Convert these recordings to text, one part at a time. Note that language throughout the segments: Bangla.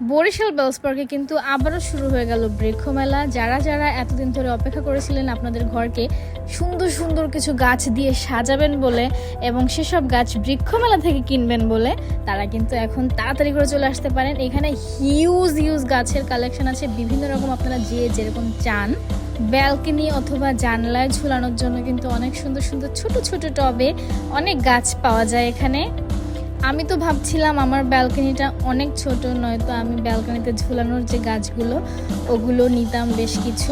বরিশাল বেলস পার্কে কিন্তু আবারও শুরু হয়ে গেল বৃক্ষ মেলা। যারা যারা এতদিন ধরে অপেক্ষা করেছিলেন আপনাদের ঘরকে সুন্দর সুন্দর কিছু গাছ দিয়ে সাজাবেন বলে এবং সেসব গাছ বৃক্ষ মেলা থেকে কিনবেন বলে, তারা কিন্তু এখন তাড়াতাড়ি করে চলে আসতে পারেন। এখানে হিউজ হিউজ গাছের কালেকশন আছে, বিভিন্ন রকম আপনারা যে যেরকম চান। ব্যালকনি অথবা জানলায় ঝুলানোর জন্য কিন্তু অনেক সুন্দর সুন্দর ছোট ছোট টবে অনেক গাছ পাওয়া যায় এখানে। আমি তো ভাবছিলাম আমার ব্যালকনিটা অনেক ছোট, নয়তো আমি ব্যালকনিতে ঝুলানোর যে গাছগুলো ওগুলো নিতাম বেশ কিছু।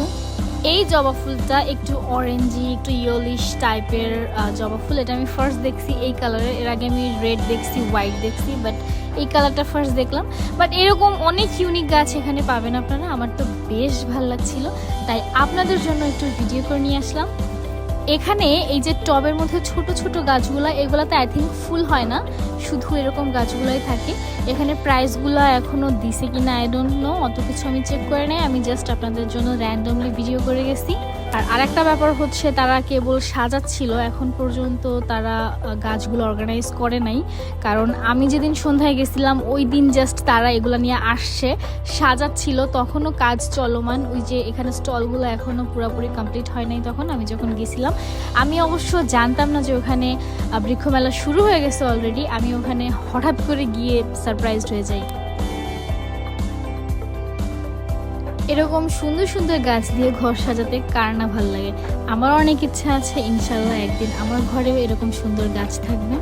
এই জবা ফুলটা একটু অরেঞ্জি একটু ইয়েলিশ টাইপের জবা ফুল, এটা আমি ফার্স্ট দেখছি এই কালারের। এর আগে আমি রেড দেখছি, হোয়াইট দেখছি, বাট এই কালারটা ফার্স্ট দেখলাম। বাট এরকম অনেক ইউনিক গাছ এখানে পাবেন আপনারা। আমার তো বেশ ভালো লাগছিল, তাই আপনাদের জন্য একটু ভিডিও করে নিয়ে আসলাম। এখানে এই যে টবের মধ্যে ছোট ছোট গাছগুলো, এগুলাতে আই থিঙ্ক ফুল হয় না, শুধু এরকম গাছগুলোই থাকে। এখানে প্রাইসগুলো এখনও দিছে কিনা আই ডোন্ট নো, অত কিছু আমি চেক করে নাই। আমি জাস্ট আপনাদের জন্য র্যান্ডমলি ভিডিও করে গেছি। আর আরেকটা ব্যাপার হচ্ছে, তারা কেবল সাজাচ্ছিল, এখন পর্যন্ত তারা গাছগুলো অর্গানাইজ করে নাই। কারণ আমি যেদিন সন্ধ্যায় গেছিলাম ওই দিন জাস্ট তারা এগুলো নিয়ে আসছে, সাজাচ্ছিল, তখনও কাজ চলমান। ওই যে এখানে স্টলগুলো এখনও পুরোপুরি কমপ্লিট হয় নাই তখন আমি যখন গেছিলাম। আমি অবশ্য জানতাম না যে ওখানে বৃক্ষমেলা শুরু হয়ে গেছে অলরেডি। আমি ওখানে হঠাৎ করে গিয়ে সারপ্রাইজড হয়ে যাই। এরকম সুন্দর সুন্দর গাছ দিয়ে ঘর সাজাতে কার না ভালো লাগে। আমার অনেক ইচ্ছা আছে, ইনশাল্লাহ একদিন আমার ঘরেও এরকম সুন্দর গাছ থাকবে।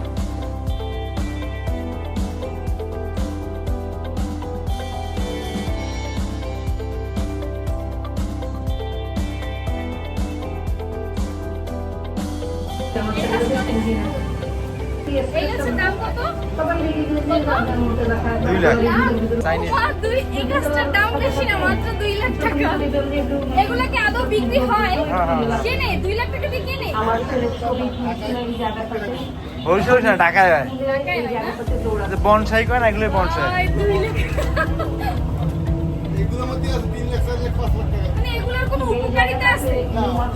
ঢাকায় বনসাই করে না, এগুলো বনসাই। এগুলোর কোনো উপকারিতা আছে?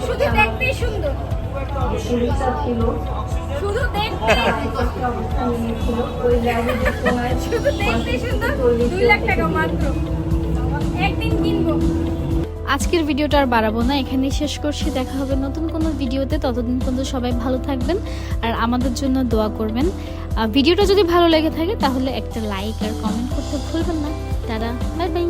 শুধু দেখতেই সুন্দর, শুধু দেখতেই সুন্দর। 2 লাখ টাকা মাত্র, একদিন কিনবো। আজকের ভিডিওটা আর বাড়াবো না, এখানেই শেষ করছি। দেখা হবে নতুন কোনো ভিডিওতে, ততদিন পর্যন্ত সবাই ভালো থাকবেন আর আমাদের জন্য দোয়া করবেন। ভিডিওটা যদি ভালো লেগে থাকে তাহলে একটা লাইক আর কমেন্ট করতে ভুলবেন না। Tata, bye bye.